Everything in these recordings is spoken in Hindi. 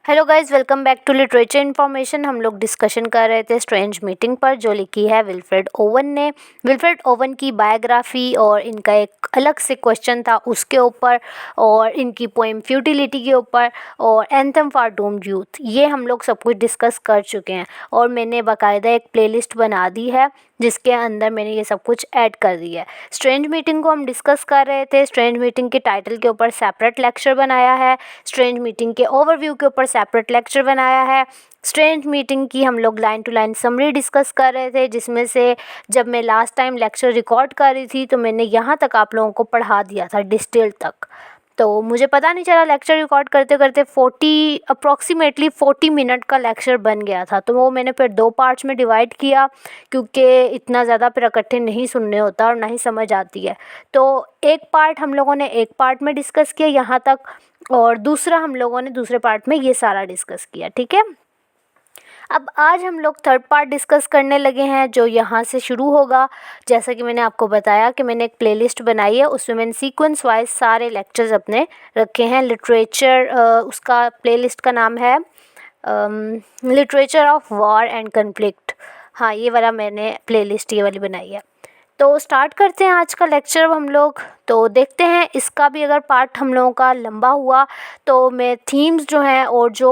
Hello guys, welcome back to literature information. हम लोग डिस्कशन कर रहे थे स्ट्रेंज मीटिंग पर, जो लिखी है विल्फ्रेड ओवन ने। विल्फ्रेड ओवन की बायोग्राफी और इनका एक अलग से क्वेश्चन था उसके ऊपर, और इनकी पोएम फ्यूटिलिटी के ऊपर, और एंथम फॉर डूम्ड यूथ, ये हम लोग सब कुछ डिस्कस कर चुके हैं। और मैंने बाकायदा एक प्लेलिस्ट बना दी है जिसके अंदर मैंने ये सब कुछ ऐड कर दिया है। स्ट्रेंज मीटिंग को हम डिस्कस कर रहे थे। स्ट्रेंज मीटिंग के टाइटल के ऊपर सेपरेट लेक्चर बनाया है, स्ट्रेंज मीटिंग के ओवरव्यू के ऊपर सेपरेट लेक्चर बनाया है। स्ट्रेंज मीटिंग की हम लोग line to line summary discuss कर रहे थे, जिसमें से जब मैं लास्ट टाइम लेक्चर रिकॉर्ड कर रही थी तो मैंने यहाँ तक आप लोगों को पढ़ा दिया था, डिस्टिल तक। तो मुझे पता नहीं चला, लेक्चर रिकॉर्ड करते करते अप्रॉक्सीमेटली 40 मिनट का लेक्चर बन गया था। तो वो मैंने फिर 2 पार्ट्स में डिवाइड किया, क्योंकि इतना ज़्यादा फिर इकट्ठे नहीं सुनने होता और ना ही समझ आती है। तो एक पार्ट हम लोगों ने एक पार्ट में डिस्कस किया यहाँ तक, और दूसरा हम लोगों ने दूसरे पार्ट में ये सारा डिस्कस किया। ठीक है, अब आज हम लोग थर्ड पार्ट डिस्कस करने लगे हैं, जो यहाँ से शुरू होगा। जैसा कि मैंने आपको बताया कि मैंने एक प्लेलिस्ट बनाई है, उसमें मैंने सीक्वेंस वाइज सारे लेक्चर्स अपने रखे हैं। लिटरेचर, उसका प्लेलिस्ट का नाम है literature of war and conflict. हाँ, ये वाला मैंने प्लेलिस्ट ये वाली बनाई है। तो स्टार्ट करते हैं आज का लेक्चर अब हम लोग। तो देखते हैं, इसका भी अगर पार्ट हम लोगों का लंबा हुआ तो मैं थीम्स जो हैं, और जो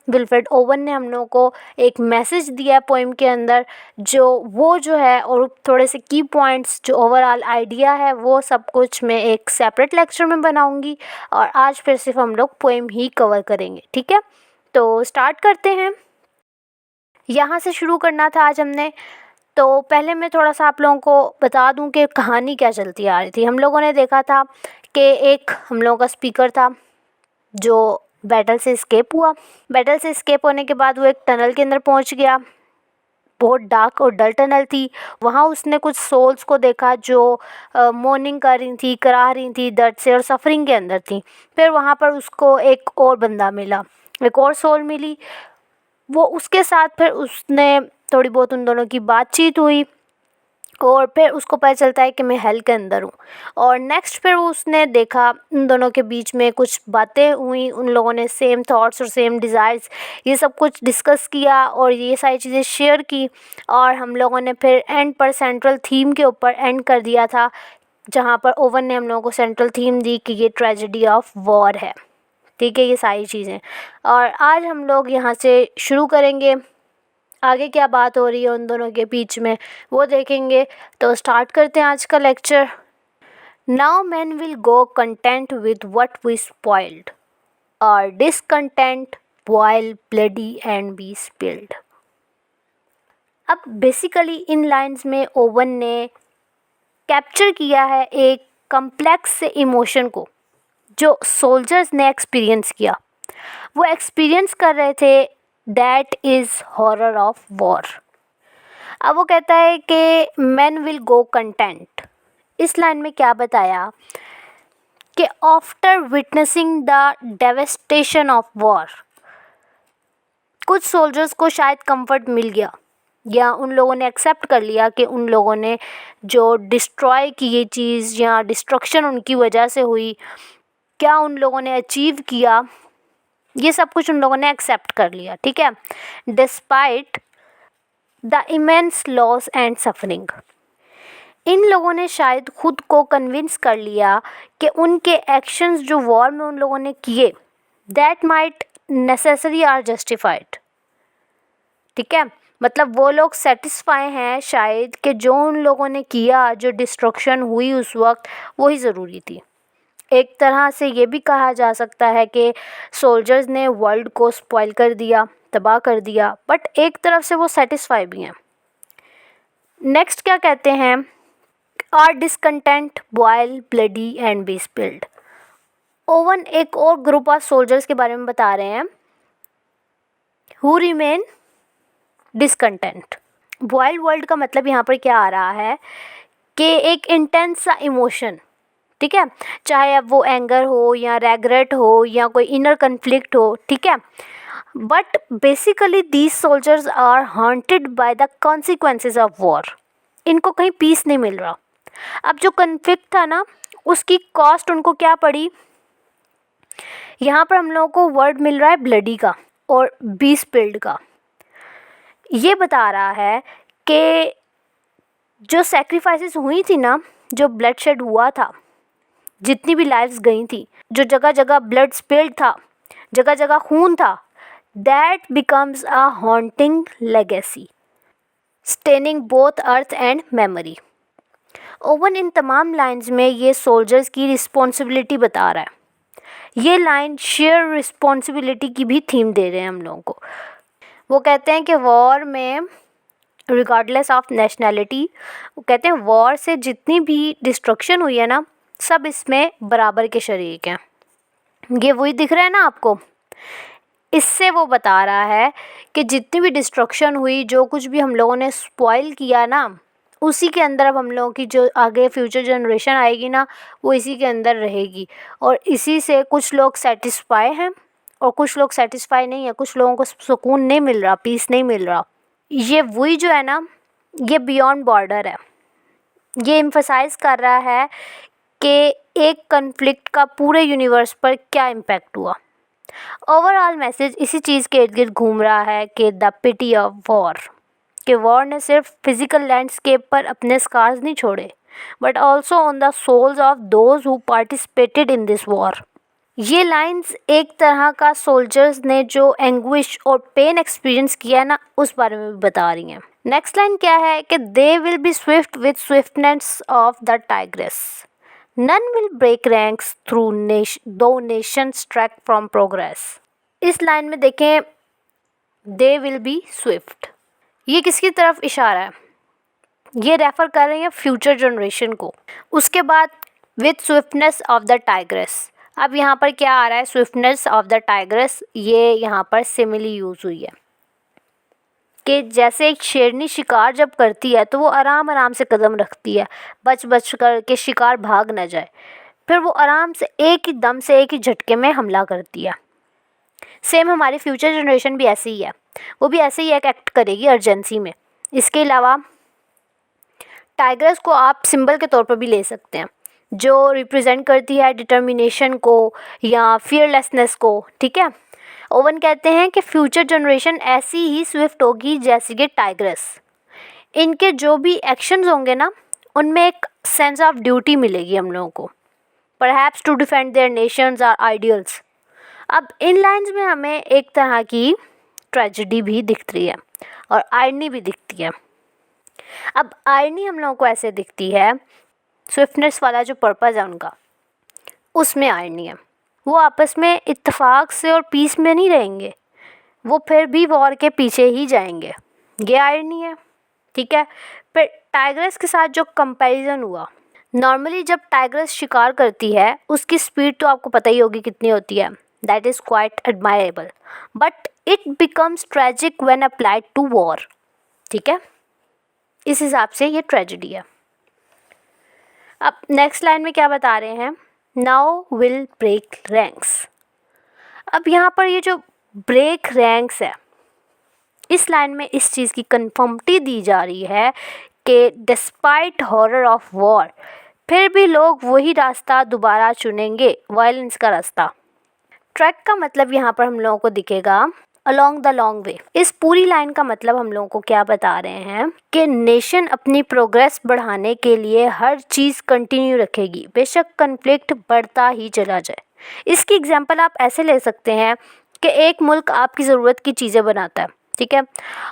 विल्फ्रेड ओवन ने हम लोगों को एक मैसेज दिया है पोइम के अंदर, जो है, और थोड़े से की पॉइंट्स, जो ओवरऑल आइडिया है, वो सब कुछ मैं एक सेपरेट लेक्चर में बनाऊंगी। और आज फिर सिर्फ हम लोग पोइम ही कवर करेंगे। ठीक है, तो स्टार्ट करते हैं। यहाँ से शुरू करना था आज हमने। तो पहले मैं थोड़ा सा आप लोगों को बता दूं कि कहानी क्या चलती आ रही थी। हम लोगों ने देखा था कि एक हम लोगों का स्पीकर था जो बैटल से एस्केप हुआ। बैटल से एस्केप होने के बाद वो एक टनल के अंदर पहुंच गया। बहुत डार्क और डल टनल थी। वहाँ उसने कुछ सोल्स को देखा जो मॉर्निंग कर रही थी, करा रही थी दर्द से, और सफरिंग के अंदर थी। फिर वहाँ पर उसको एक और बंदा मिला, एक और सोल मिली। वो उसके साथ फिर उसने थोड़ी बहुत उन दोनों की बातचीत हुई, और फिर उसको पता चलता है कि मैं हेल के अंदर हूँ। और नेक्स्ट फिर उसने देखा उन दोनों के बीच में कुछ बातें हुई, उन लोगों ने सेम थॉट्स और सेम डिज़ायर्स ये सब कुछ डिस्कस किया और ये सारी चीज़ें शेयर की। और हम लोगों ने फिर एंड पर सेंट्रल थीम के ऊपर एंड कर दिया था, जहाँ पर ओवन ने हम लोगों को सेंट्रल थीम दी कि ये ट्रेजेडी ऑफ वॉर है। ठीक है, ये सारी चीज़ें। और आज हम लोग यहाँ से शुरू करेंगे। आगे क्या बात हो रही है उन दोनों के बीच में वो देखेंगे। तो स्टार्ट करते हैं आज का lecture. Now man will go content with what we spoiled, और discontent boil bloody and be spilled. अब बेसिकली इन लाइंस में ओवन ने कैप्चर किया है एक कम्प्लेक्स से इमोशन को जो सोल्जर्स ने एक्सपीरियंस किया। वो एक्सपीरियंस कर रहे थे, that is horror of war. अब वो कहता है कि मैन विल गो कंटेंट। इस लाइन में क्या बताया कि after witnessing the devastation of war, कुछ सोल्जर्स को शायद कंफर्ट मिल गया, या उन लोगों ने एक्सेप्ट कर लिया कि उन लोगों ने जो डिस्ट्रॉय की ये चीज़ या डिस्ट्रक्शन उनकी वजह से हुई, क्या उन लोगों ने अचीव किया, ये सब कुछ उन लोगों ने एक्सेप्ट कर लिया। ठीक है, despite the immense loss and suffering. इन लोगों ने शायद खुद को कन्विंस कर लिया कि उनके एक्शंस जो वॉर में उन लोगों ने किए, that might necessary are justified. ठीक है, मतलब वो लोग सेटिस्फाई हैं शायद कि जो उन लोगों ने किया, जो डिस्ट्रक्शन हुई उस वक्त, वही ज़रूरी थी। एक तरह से ये भी कहा जा सकता है कि सोल्जर्स ने वर्ल्ड को स्पॉइल कर दिया, तबाह कर दिया, बट एक तरफ से वो सेटिस्फाई भी हैं। नेक्स्ट क्या कहते हैं, are discontent boil bloody and be spilled. Owen एक और ग्रुप ऑफ सोल्जर्स के बारे में बता रहे हैं, who remain discontent. Boil world का मतलब यहाँ पर क्या आ रहा है कि एक इंटेंस सा इमोशन। ठीक है, चाहे अब वो एंगर हो या रेग्रेट हो या कोई इनर कन्फ्लिक्ट हो। ठीक है, but basically these soldiers are haunted by the consequences of war. इनको कहीं पीस नहीं मिल रहा। अब जो कन्फ्लिक्ट था ना, उसकी कॉस्ट उनको क्या पड़ी यहाँ पर हम लोगों को वर्ड मिल रहा है ब्लडी का और बी स्पिल्ड का। ये बता रहा है कि जो सैक्रिफाइसेस हुई थी ना, जो ब्लड शेड हुआ था, जितनी भी लाइव्स गई थी, जो जगह जगह ब्लड स्पिल्ड था, जगह जगह खून था, that becomes a haunting legacy staining both earth and memory. Owen इन तमाम लाइंस में ये सोल्जर्स की रिस्पॉन्सिबिलिटी बता रहा है। ये लाइन शेयर रिस्पॉन्सिबिलिटी की भी थीम दे रहे हैं हम लोगों को। वो कहते हैं कि वॉर में रिगार्डलेस ऑफ नेशनैलिटी, वो कहते हैं वॉर से जितनी भी डिस्ट्रक्शन हुई है ना, सब इसमें बराबर के शरीक हैं। ये वही दिख रहा है ना आपको। इससे वो बता रहा है कि जितनी भी डिस्ट्रक्शन हुई, जो कुछ भी हम लोगों ने स्पॉइल किया ना, उसी के अंदर अब हम लोगों की जो आगे फ्यूचर जनरेशन आएगी ना, वो इसी के अंदर रहेगी। और इसी से कुछ लोग सेटिस्फाई हैं और कुछ लोग सेटिस्फाई नहीं है। कुछ लोगों को सुकून नहीं मिल रहा, पीस नहीं मिल रहा। ये वही जो है ना, ये बियॉन्ड बॉर्डर है। ये एम्फसाइज कर रहा है कि एक कन्फ्लिक्ट का पूरे यूनिवर्स पर क्या इम्पैक्ट हुआ। ओवरऑल मैसेज इसी चीज़ के इर्द गिर्द घूम रहा है कि द पिटी ऑफ वॉर, कि वॉर ने सिर्फ फिजिकल लैंडस्केप पर अपने स्कार्स नहीं छोड़े, but also on the souls of those who participated in this war. ये लाइंस एक तरह का सोल्जर्स ने जो एंग्विश और पेन एक्सपीरियंस किया है ना, उस बारे में भी बता रही हैं। नेक्स्ट लाइन क्या है कि they will be swift with swiftness of the tigress, none will break ranks through though nations track from progress. इस लाइन में देखें, दे विल बी स्विफ्ट, ये किसकी तरफ इशारा है? ये रेफ़र कर रहे हैं फ्यूचर जनरेशन को। उसके बाद with swiftness of the tigress, अब यहाँ पर क्या आ रहा है? स्विफ्टनेस ऑफ द टाइग्रेस, ये यहाँ पर सिमिली यूज़ हुई है कि जैसे एक शेरनी शिकार जब करती है तो वो आराम आराम से कदम रखती है, बच बच कर के शिकार भाग ना जाए, फिर वो आराम से एक ही दम से एक ही झटके में हमला करती है। सेम हमारी फ्यूचर जनरेशन भी ऐसी ही है, वो भी ऐसे ही एक्ट करेगी अर्जेंसी में। इसके अलावा टाइग्रेस को आप सिंबल के तौर पर भी ले सकते हैं, जो रिप्रेजेंट करती है डिटर्मिनेशन को या फियरलेसनेस को, ठीक है। ओवन कहते हैं कि फ्यूचर जनरेशन ऐसी ही स्विफ्ट होगी जैसी कि टाइग्रेस। इनके जो भी एक्शंस होंगे ना, उनमें एक सेंस ऑफ ड्यूटी मिलेगी हम लोगों को, perhaps to defend their nations और आइडियल्स। अब इन लाइंस में हमें एक तरह की ट्रेजेडी भी दिखती है और आयरनी भी दिखती है। अब आयरनी हम लोगों को ऐसे दिखती है, स्विफ्टनेस वाला जो पर्पज़ है उनका, उसमें आयरनी है। वो आपस में इत्तेफाक से और पीस में नहीं रहेंगे, वो फिर भी वॉर के पीछे ही जाएंगे। ये आयरनी है, ठीक है। फिर टाइग्रेस के साथ जो कंपैरिजन हुआ, नॉर्मली जब टाइग्रेस शिकार करती है उसकी स्पीड तो आपको पता ही होगी कितनी होती है, that is quite admirable, but it becomes tragic when applied to war, ठीक है। इस हिसाब से ये ट्रेजेडी है। अब नेक्स्ट लाइन में क्या बता रहे हैं? Now will break ranks. अब यहाँ पर ये जो ब्रेक रैंक्स है, इस लाइन में इस चीज़ की कन्फर्मिटी दी जा रही है कि डिस्पाइट हॉरर ऑफ वॉर, फिर भी लोग वही रास्ता दोबारा चुनेंगे, वायलेंस का रास्ता। ट्रैक का मतलब यहाँ पर हम लोगों को दिखेगा अलोंग द लॉन्ग वे। इस पूरी लाइन का मतलब हम लोगों को क्या बता रहे हैं कि नेशन अपनी प्रोग्रेस बढ़ाने के लिए हर चीज़ कंटिन्यू रखेगी, बेशक कन्फ्लिक्ट बढ़ता ही चला जाए। इसकी एग्जांपल आप ऐसे ले सकते हैं कि एक मुल्क आपकी ज़रूरत की चीज़ें बनाता है, ठीक है,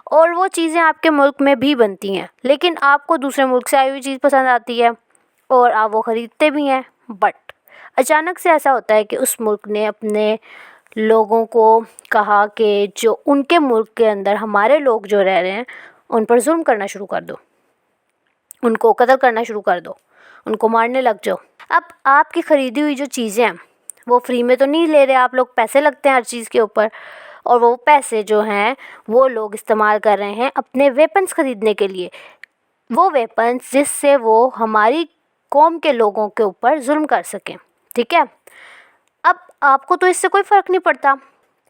और वो चीज़ें आपके मुल्क में भी बनती हैं, लेकिन आपको दूसरे मुल्क से आई हुई चीज़ पसंद आती है और आप वो ख़रीदते भी हैं। बट अचानक से ऐसा होता है कि उस मुल्क ने अपने लोगों को कहा कि जो उनके मुल्क के अंदर हमारे लोग जो रह रहे हैं उन पर जुल्म करना शुरू कर दो, उनको कत्ल करना शुरू कर दो, उनको मारने लग जाओ। अब आपकी ख़रीदी हुई जो चीज़ें हैं वो फ्री में तो नहीं ले रहे, आप लोग पैसे लगते हैं हर चीज़ के ऊपर, और वो पैसे जो हैं वो लोग इस्तेमाल कर रहे हैं अपने वेपन्स ख़रीदने के लिए, वो वेपन्स जिससे वो हमारी कौम के लोगों के ऊपर जुल्म कर सकें, ठीक है। अब आपको तो इससे कोई फ़र्क नहीं पड़ता,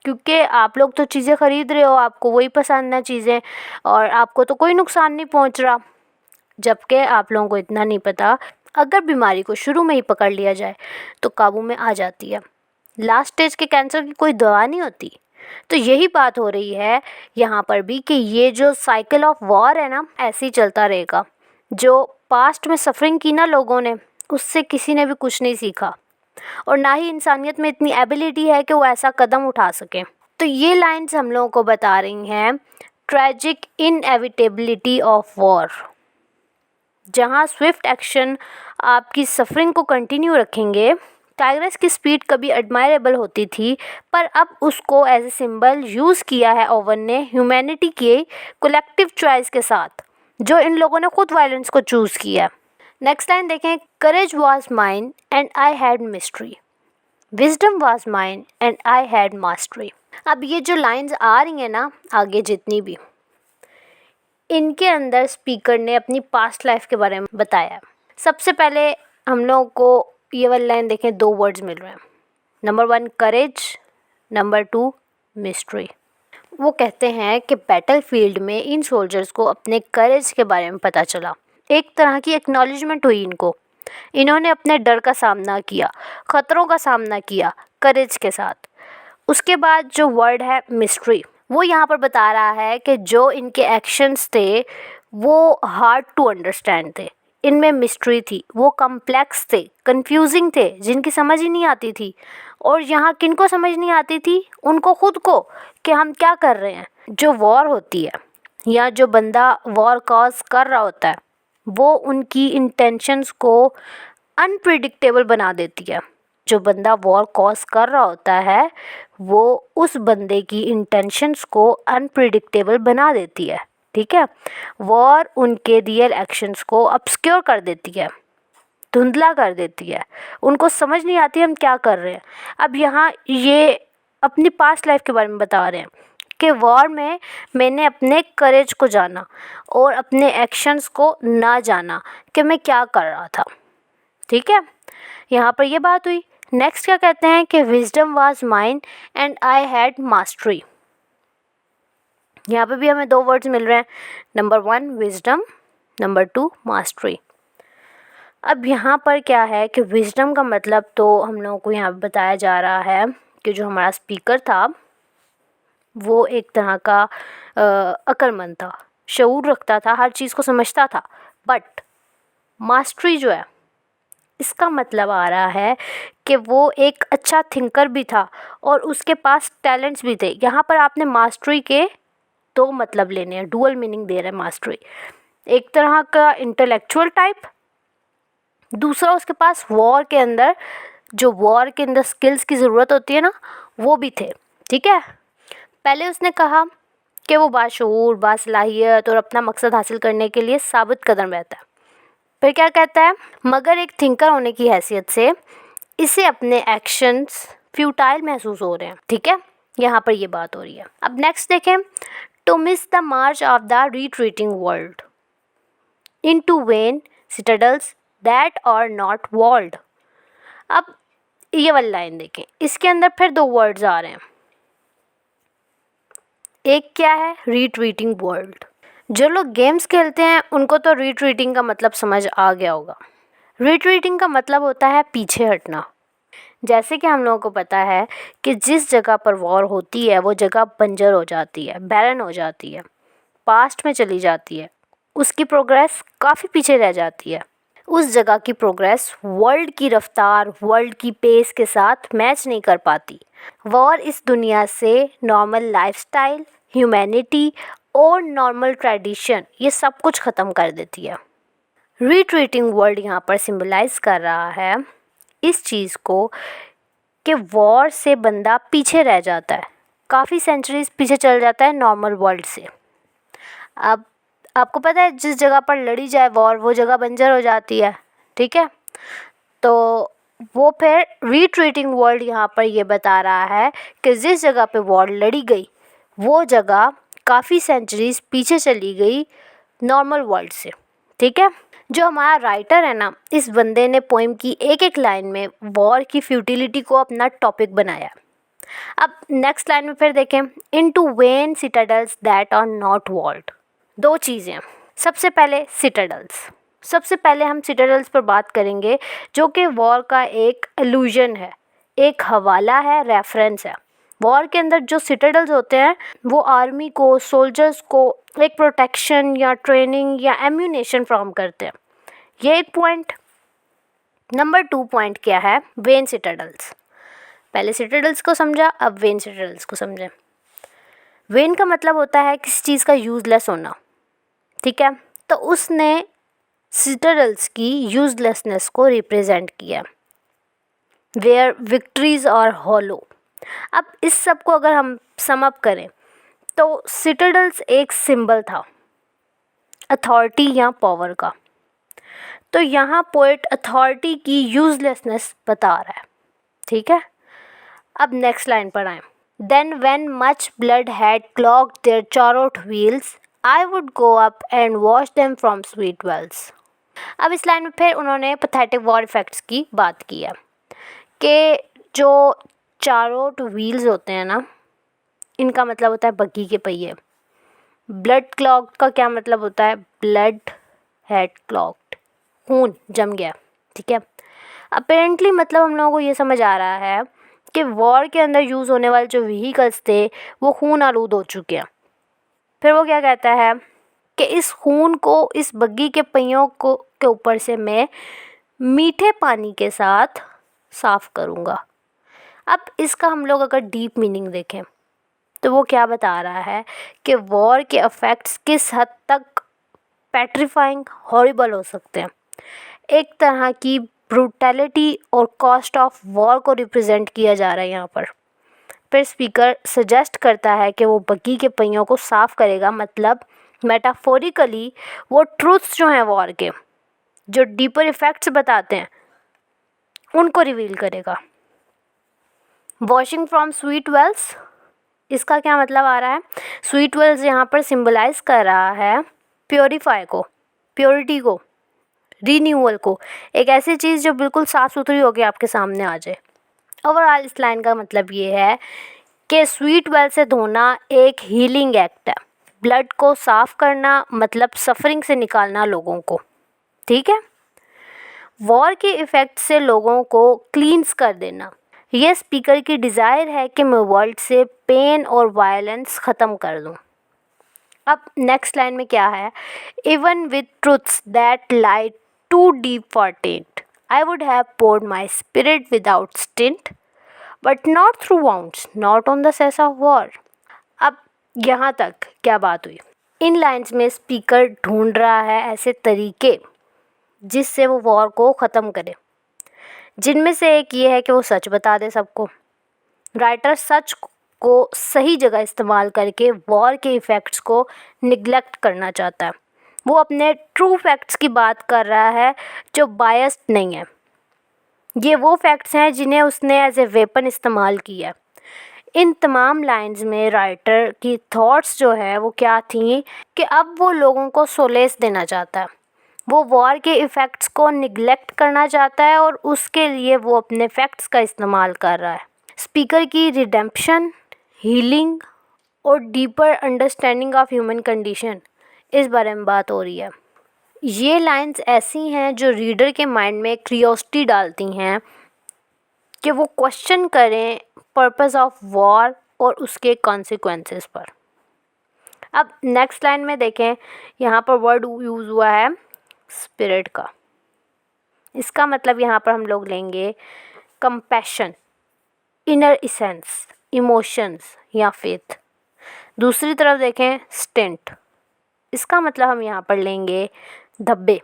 क्योंकि आप लोग तो चीज़ें ख़रीद रहे हो, आपको वही पसंद है चीज़ें, और आपको तो कोई नुकसान नहीं पहुंच रहा। जबकि आप लोगों को इतना नहीं पता, अगर बीमारी को शुरू में ही पकड़ लिया जाए तो काबू में आ जाती है। लास्ट स्टेज के कैंसर की कोई दवा नहीं होती। तो यही बात हो रही है यहाँ पर भी कि ये जो साइकिल ऑफ वॉर है ना, ऐसे ही चलता रहेगा। जो पास्ट में सफरिंग की ना लोगों ने, उससे किसी ने भी कुछ नहीं सीखा और ना ही इंसानियत में इतनी एबिलिटी है कि वो ऐसा कदम उठा सकें। तो ये लाइंस हम लोगों को बता रही हैं ट्रैजिक इनएविटेबिलिटी ऑफ वॉर। जहाँ स्विफ्ट एक्शन आपकी सफरिंग को कंटिन्यू रखेंगे। टाइग्रेस की स्पीड कभी एडमायरेबल होती थी, पर अब उसको एज ए सिंबल यूज़ किया है ओवन ने ह्यूमैनिटी के कलेक्टिव चॉइस के साथ, जो इन लोगों ने खुद वायलेंस को चूज़ किया। नेक्स्ट लाइन देखें, courage was mine and I had mystery, wisdom was mine and I had mastery. अब ये जो लाइंस आ रही हैं ना आगे जितनी भी, इनके अंदर स्पीकर ने अपनी पास्ट लाइफ के बारे में बताया। सबसे पहले हम लोगों को ये वाली लाइन देखें, 2 वर्ड्स मिल रहे हैं। नंबर 1 करेज, नंबर 2 मिस्ट्री। वो कहते हैं कि बैटल फील्ड में इन सोल्जर्स को अपने करेज के बारे में पता चला। एक तरह की एक्नॉलेजमेंट हुई इनको। इन्होंने अपने डर का सामना किया, ख़तरों का सामना किया करेज के साथ। उसके बाद जो वर्ड है मिस्ट्री, वो यहाँ पर बता रहा है कि जो इनके एक्शंस थे वो हार्ड टू अंडरस्टैंड थे, इनमें मिस्ट्री थी, वो कम्प्लेक्स थे, कंफ्यूजिंग थे, जिनकी समझ ही नहीं आती थी। और यहाँ किनको समझ नहीं आती थी? उनको खुद को, कि हम क्या कर रहे हैं। जो वॉर होती है या जो बंदा वॉर कॉज कर रहा होता है, वो उनकी इंटेंशंस को अनप्रिडिक्टेबल बना देती है। जो बंदा वॉर कॉज कर रहा होता है वो उस बंदे की इंटेंशंस को अनप्रिडिक्टेबल बना देती है, ठीक है। वॉर उनके रियल एक्शंस को ऑब्स्क्योर कर देती है, धुंधला कर देती है, उनको समझ नहीं आती हम क्या कर रहे हैं। अब यहाँ ये अपनी पास्ट लाइफ के बारे में बता रहे हैं कि वॉर में मैंने अपने करेज को जाना और अपने एक्शंस को ना जाना कि मैं क्या कर रहा था, ठीक है। यहाँ पर ये बात हुई। नेक्स्ट क्या कहते हैं कि wisdom was mine and I had mastery. यहाँ पे भी हमें 2 वर्ड्स मिल रहे हैं, नंबर 1 विजडम, नंबर 2 मास्टरी। अब यहाँ पर क्या है कि विजडम का मतलब तो हम लोगों को यहाँ पे बताया जा रहा है कि जो हमारा स्पीकर था वो एक तरह का अक्लमंद था, शऊर रखता था, हर चीज़ को समझता था। बट मास्टरी जो है, इसका मतलब आ रहा है कि वो एक अच्छा थिंकर भी था और उसके पास टैलेंट्स भी थे। यहाँ पर आपने मास्टरी के 2 मतलब लेने हैं, डुअल मीनिंग दे रहे हैं मास्टरी। एक तरह का इंटेलेक्चुअल टाइप, दूसरा उसके पास वॉर के अंदर स्किल्स की ज़रूरत होती है ना, वो भी थे, ठीक है। पहले उसने कहा कि वो बाशऊर, बासलाहियत और अपना मकसद हासिल करने के लिए साबित कदम रहता है। फिर क्या कहता है, मगर एक थिंकर होने की हैसियत से इसे अपने एक्शंस फ्यूटाइल महसूस हो रहे हैं, ठीक है। यहाँ पर ये बात हो रही है। अब नेक्स्ट देखें, to miss the march of the retreating world into when citadels that are not walled. अब ये वाली लाइन देखें, इसके अंदर फिर 2 वर्ड्स आ रहे हैं। एक क्या है, रिट्रीटिंग वर्ल्ड। जो लोग गेम्स खेलते हैं उनको तो रिट्रीटिंग का मतलब समझ आ गया होगा। रिट्रीटिंग का मतलब होता है पीछे हटना। जैसे कि हम लोगों को पता है कि जिस जगह पर वॉर होती है वो जगह बंजर हो जाती है, बैरन हो जाती है, पास्ट में चली जाती है, उसकी प्रोग्रेस काफ़ी पीछे रह जाती है। उस जगह की प्रोग्रेस वर्ल्ड की रफ्तार, वर्ल्ड की पेस के साथ मैच नहीं कर पाती। वॉर इस दुनिया से नॉर्मल लाइफस्टाइल, ह्यूमैनिटी और नॉर्मल ट्रेडिशन, ये सब कुछ ख़त्म कर देती है। रिट्रीटिंग वर्ल्ड यहाँ पर सिंबलाइज कर रहा है इस चीज़ को कि वॉर से बंदा पीछे रह जाता है, काफ़ी सेंचुरीज पीछे चल जाता है नॉर्मल वर्ल्ड से। अब आपको पता है जिस जगह पर लड़ी जाए वॉर, वो जगह बंजर हो जाती है, ठीक है। तो वो फिर रिट्रीटिंग वर्ल्ड यहाँ पर ये बता रहा है कि जिस जगह पे वॉर लड़ी गई वो जगह काफ़ी सेंचुरीज पीछे चली गई नॉर्मल वर्ल्ड से, ठीक है। जो हमारा राइटर है ना, इस बंदे ने पोइम की एक एक लाइन में वॉर की फ्यूटिलिटी को अपना टॉपिक बनाया। अब नेक्स्ट लाइन में फिर देखें, into when citadels that are not walled. 2 चीज़ें, सबसे पहले सिटाडल्स। सबसे पहले हम सिटाडल्स पर बात करेंगे जो कि वॉर का एक इल्यूजन है एक हवाला है, रेफरेंस है। वॉर के अंदर जो सिटाडल्स होते हैं वो आर्मी को, सोल्जर्स को एक प्रोटेक्शन या ट्रेनिंग या एम्यूनेशन फ्रॉम करते हैं। ये एक पॉइंट। नंबर 2 पॉइंट क्या है? वेन सिटाडल्स। पहले सिटाडल्स को समझा, अब वेन सिटाडल्स को समझें। वेन का मतलब होता है किसी चीज़ का यूजलेस होना, ठीक है। तो उसने सिटाडल्स की यूजलेसनेस को रिप्रेजेंट किया, वेयर विक्ट्रीज और हॉलो। अब इस सब को अगर हम सम अप करें तो सिटाडल्स एक सिंबल था अथॉरिटी या पावर का। तो यहाँ पोएट अथॉरिटी की यूजलेसनेस बता रहा है, ठीक है। अब नेक्स्ट लाइन पर आए। Then when much blood had clogged their chariot wheels I would go up and wash them from sweet wells. अब इस लाइन में फिर उन्होंने पैथेटिक वॉर इफेक्ट्स की बात की है कि जो chariot व्हील्स होते हैं ना, इनका मतलब होता है बग्घी के पहिए। ब्लड क्लॉग्ड का क्या मतलब होता है? ब्लड हैड क्लॉग्ड, खून जम गया, ठीक है। अपेरेंटली मतलब हम लोगों को ये समझ आ रहा है कि वॉर के अंदर यूज़ होने वाले जो व्हीकल्स थे वो खून आलूद हो चुके हैं। फिर वो क्या कहता है कि इस खून को, इस बग्घी के पहियों को के ऊपर से मैं मीठे पानी के साथ साफ़ करूँगा। अब इसका हम लोग अगर डीप मीनिंग देखें तो वो क्या बता रहा है कि वॉर के इफ़ेक्ट्स किस हद तक पेट्रीफाइंग, हॉरिबल हो सकते हैं। एक तरह की ब्रूटैलिटी और कॉस्ट ऑफ वॉर को रिप्रेजेंट किया जा रहा है यहाँ पर। फिर स्पीकर सजेस्ट करता है कि वो बग्घी के पहियों को साफ़ करेगा, मतलब मेटाफोरिकली वो ट्रूथ्स जो हैं वॉर के, जो डीपर इफ़ेक्ट्स बताते हैं, उनको रिवील करेगा। वॉशिंग फ्रॉम स्वीट वेल्स, इसका क्या मतलब आ रहा है? स्वीट वेल्स यहाँ पर सिंबलाइज कर रहा है प्योरीफाई को, प्योरिटी को, रीन्यूअल को, एक ऐसी चीज़ जो बिल्कुल साफ़ सुथरी होकर आपके सामने आ जाए। ओवरऑल इस लाइन का मतलब ये है कि स्वीट वेल से धोना एक हीलिंग एक्ट है। ब्लड को साफ़ करना मतलब सफरिंग से निकालना लोगों को, ठीक है। वॉर के इफ़ेक्ट से लोगों को क्लींस कर देना, ये स्पीकर की डिज़ायर है कि मैं वर्ल्ड से पेन और वायलेंस ख़त्म कर दूं। अब नेक्स्ट लाइन में क्या है? Even with truths that lie too deep for taint I would have poured my spirit without stint but not through wounds not on the cess of war. अब यहाँ तक क्या बात हुई? इन लाइन्स में स्पीकर ढूंढ रहा है ऐसे तरीके जिससे वो वॉर को ख़त्म करे, जिनमें से एक ये है कि वो सच बता दे सबको। राइटर सच को सही जगह इस्तेमाल करके वॉर के इफ़ेक्ट्स को निगलेक्ट करना चाहता है। वो अपने ट्रू फैक्ट्स की बात कर रहा है जो बायस्ड नहीं है। ये वो फैक्ट्स हैं जिन्हें उसने एज ए वेपन इस्तेमाल किया। इन तमाम लाइंस में राइटर की थॉट्स जो है वो क्या थी कि अब वो लोगों को सोलेस देना चाहता है, वो वॉर के इफ़ेक्ट्स को निगलेक्ट करना चाहता है और उसके लिए वो अपने फैक्ट्स का इस्तेमाल कर रहा है। स्पीकर की रिडेम्पशन, हीलिंग और deeper understanding of human condition, इस बारे में बात हो रही है। ये लाइंस ऐसी हैं जो रीडर के माइंड में क्यूरियोसिटी डालती हैं कि वो क्वेश्चन करें पर्पस ऑफ वॉर और उसके कॉन्सिक्वेंसेस पर। अब नेक्स्ट लाइन में देखें, यहाँ पर वर्ड यूज़ हुआ है स्पिरिट का। इसका मतलब यहाँ पर हम लोग लेंगे कंपैशन, इनर इसेंस, इमोशंस या फेथ। दूसरी तरफ देखें स्टेंट, इसका मतलब हम यहाँ पर लेंगे धब्बे।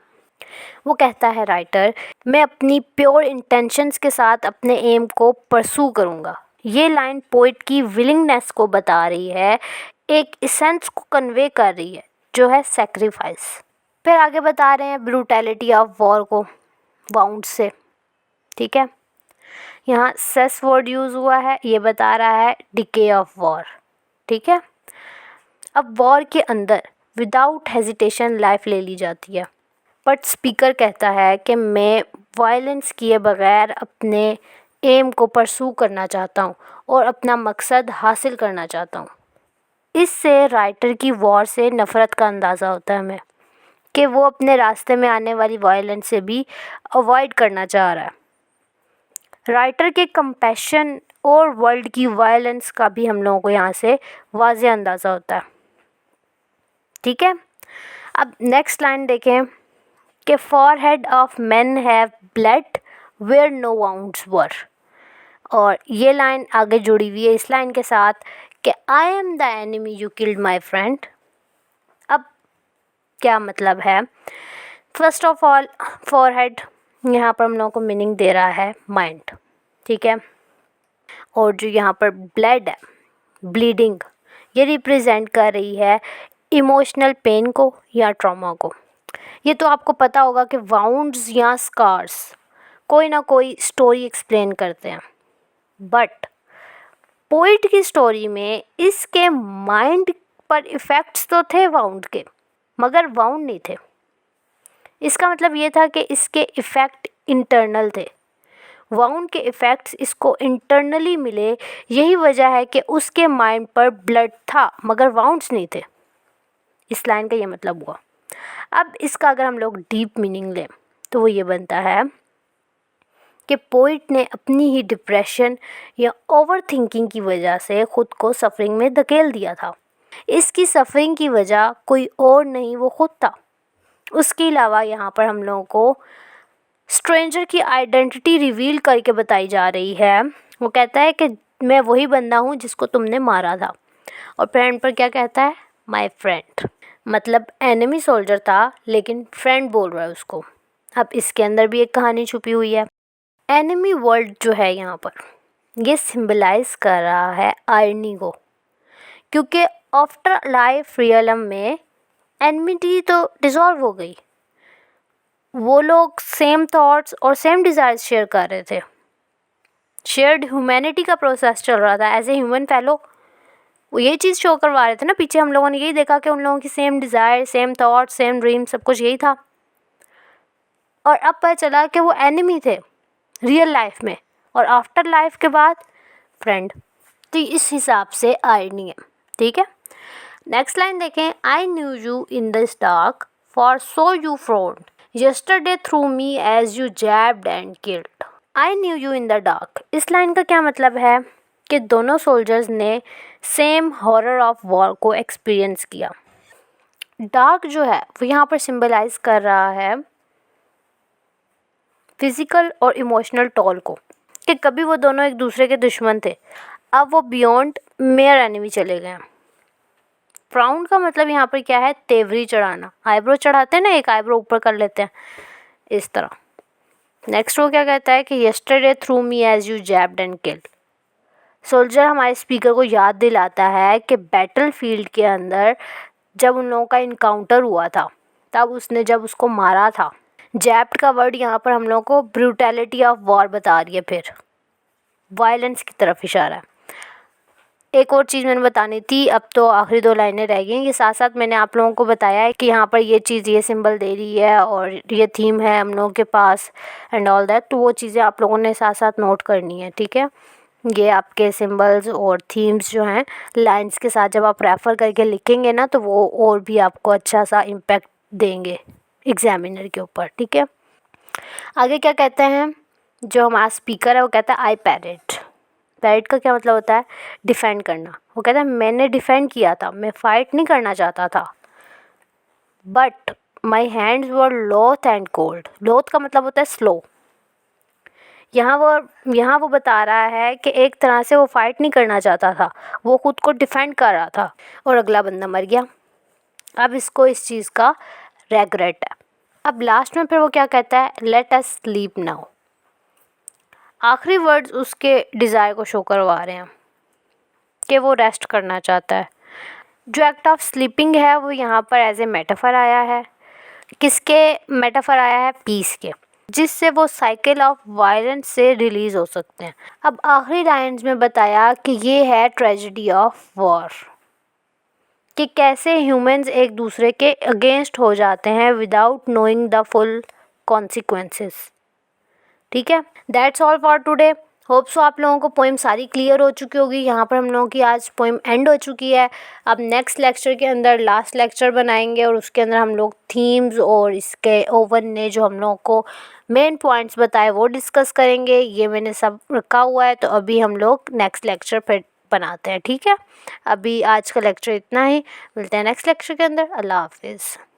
वो कहता है राइटर, मैं अपनी प्योर इंटेंशंस के साथ अपने एम को परसू करूँगा। ये लाइन पोइट की विलिंगनेस को बता रही है, एक इसेंस को कन्वे कर रही है जो है सेक्रीफाइस। फिर आगे बता रहे हैं ब्रूटैलिटी ऑफ वॉर को वाउंड से, ठीक है। यहाँ सेस वर्ड यूज़ हुआ है, ये बता रहा है डिके ऑफ वॉर, ठीक है। अब वॉर के अंदर विदाउट हेजिटेशन लाइफ ले ली जाती है, बट स्पीकर कहता है कि मैं वायलेंस किए बगैर अपने एम को परसू करना चाहता हूँ और अपना मकसद हासिल करना चाहता हूँ। इससे राइटर की वॉर से नफ़रत का अंदाज़ा होता है हमें कि वो अपने रास्ते में आने वाली वायलेंस से भी अवॉइड करना चाह रहा है। राइटर के कंपैशन और वर्ल्ड की वायलेंस का भी हम लोगों को यहाँ से वाज़ेह अंदाज़ा होता है। ठीक है, अब नेक्स्ट लाइन देखें कि forehead of men have blood where no wounds were, और ये लाइन आगे जुड़ी हुई है इस लाइन के साथ कि I am the enemy you killed my friend. अब क्या मतलब है? फर्स्ट ऑफ ऑल फॉरहेड यहाँ पर हम लोगों को मीनिंग दे रहा है माइंड, ठीक है, और जो यहाँ पर ब्लड है, ब्लीडिंग, ये रिप्रेजेंट कर रही है इमोशनल पेन को या ट्रॉमा को। ये तो आपको पता होगा कि वाउंड्स या स्कार्स कोई ना कोई स्टोरी एक्सप्लेन करते हैं, बट पोइट की स्टोरी में इसके माइंड पर इफ़ेक्ट्स तो थे वाउंड के, मगर वाउंड नहीं थे। इसका मतलब ये था कि इसके इफ़ेक्ट इंटरनल थे, वाउंड के इफ़ेक्ट्स इसको इंटरनली मिले। यही वजह है कि उसके माइंड पर ब्लड था मगर वाउंड्स नहीं थे। इस लाइन का ये मतलब हुआ। अब इसका अगर हम लोग डीप मीनिंग लें तो वो ये बनता है कि पोइट ने अपनी ही डिप्रेशन या ओवर थिंकिंग की वजह से ख़ुद को सफ़रिंग में धकेल दिया था। इसकी सफ़रिंग की वजह कोई और नहीं, वो ख़ुद था। उसके अलावा यहाँ पर हम लोगों को स्ट्रेंजर की आइडेंटिटी रिवील करके बताई जा रही है। वो कहता है कि मैं वही बंदा हूँ जिसको तुमने मारा था, और फ्रेंड पर क्या कहता है? My friend. मतलब एनिमी सोल्जर था लेकिन फ्रेंड बोल रहा है उसको। अब इसके अंदर भी एक कहानी छुपी हुई है। एनिमी वर्ल्ड जो है यहाँ पर ये सिंबलाइज कर रहा है आयरनी को, क्योंकि आफ्टर लाइफ रियलम में एनिमिटी तो डिसॉल्व हो गई। वो लोग सेम थॉट्स और सेम डिज़ायर्स शेयर कर रहे थे। शेयर्ड ह्यूमैनिटी का प्रोसेस चल रहा था एज ए ह्यूमन फेलो। वो यही चीज़ शो करवा रहे थे ना, पीछे हम लोगों ने यही देखा कि उन लोगों की same desire, same thoughts, same dream, सब कुछ यही था। और अब पता चला कि वो एनिमी थे रियल लाइफ में, और आफ्टर लाइफ के बाद फ्रेंड। तो इस हिसाब से आयरनी है, ठीक है। नेक्स्ट लाइन देखें, I knew you in this dark for so you fraud yesterday through me as you jabbed and killed। I knew you in the dark। इस लाइन का क्या मतलब है कि दोनों सोल्जर्स ने सेम हॉरर ऑफ वॉर को एक्सपीरियंस किया। डार्क जो है वो यहाँ पर सिंबलाइज कर रहा है फिज़िकल और इमोशनल टॉल को, कि कभी वो दोनों एक दूसरे के दुश्मन थे, अब वो बियॉन्ड मेयर एनिमी चले गए हैं। फ्राउन का मतलब यहाँ पर क्या है? तेवरी चढ़ाना। आईब्रो चढ़ाते हैं ना, एक आईब्रो ऊपर कर लेते हैं, इस तरह। नेक्स्ट वो क्या कहता है कि yesterday through me as you jabbed and killed. Soldier हमारे स्पीकर को याद दिलाता है कि बैटल फील्ड के अंदर जब उन लोगों का इनकाउंटर हुआ था तब उसने जब उसको मारा था। जैब्ड का वर्ड यहाँ पर हम लोगों को ब्रूटैलिटी ऑफ वॉर बता रही है, फिर वायलेंस की तरफ इशारा है। एक और चीज़ मैंने बतानी थी, अब तो आखिरी 2 लाइनें रह गई। ये साथ साथ मैंने आप लोगों को बताया है कि यहाँ पर ये चीज़, ये सिंबल दे रही है और ये थीम है हम लोगों के पास एंड ऑल दैट। तो वो चीज़ें आप लोगों ने साथ साथ नोट करनी है, ठीक है। ये आपके सिंबल्स और थीम्स जो हैं लाइंस के साथ जब आप रेफ़र करके लिखेंगे ना, तो वो और भी आपको अच्छा सा इम्पैक्ट देंगे एग्जामिनर के ऊपर, ठीक है। आगे क्या कहते हैं, जो हमारा स्पीकर है वो कहता है आई पैरेट। पैरेट का क्या मतलब होता है? डिफेंड करना। वो कहता है मैंने डिफेंड किया था, मैं फ़ाइट नहीं करना चाहता था, बट माई हैंड्स वर लोथ एंड कोल्ड। लोथ का मतलब होता है स्लो। यहाँ वो बता रहा है कि एक तरह से वो फ़ाइट नहीं करना चाहता था, वो ख़ुद को डिफेंड कर रहा था, और अगला बंदा मर गया। अब इसको इस चीज़ का रेग्रेट है। अब लास्ट में फिर वो क्या कहता है, लेट अस स्लीप नाउ। आखिरी वर्ड्स उसके डिज़ायर को शो करवा रहे हैं कि वो रेस्ट करना चाहता है। जो एक्ट ऑफ स्लीपिंग है वो यहाँ पर एज ए मेटाफर आया है। किसके मेटाफर आया है? पीस के, जिससे वो साइकिल ऑफ वायलेंस से रिलीज़ हो सकते हैं। अब आखिरी लाइन्स में बताया कि ये है ट्रेजेडी ऑफ वॉर, कि कैसे ह्यूमंस एक दूसरे के अगेंस्ट हो जाते हैं without knowing the full consequences, ठीक है। That's all for today. Hope so आप लोगों को पोइम सारी क्लियर हो चुकी होगी। यहाँ पर हम लोगों की आज पोइम एंड हो चुकी है। अब नेक्स्ट लेक्चर के अंदर लास्ट लेक्चर बनाएंगे और उसके अंदर हम लोग थीम्स और इसके ओवन ने जो हम लोगों को मेन पॉइंट्स बताए वो डिस्कस करेंगे। ये मैंने सब रखा हुआ है, तो अभी हम लोग नेक्स्ट लेक्चर फिर बनाते हैं, ठीक है। अभी आज का लेक्चर इतना ही, मिलते हैं नेक्स्ट लेक्चर के अंदर। अल्लाह हाफिज़।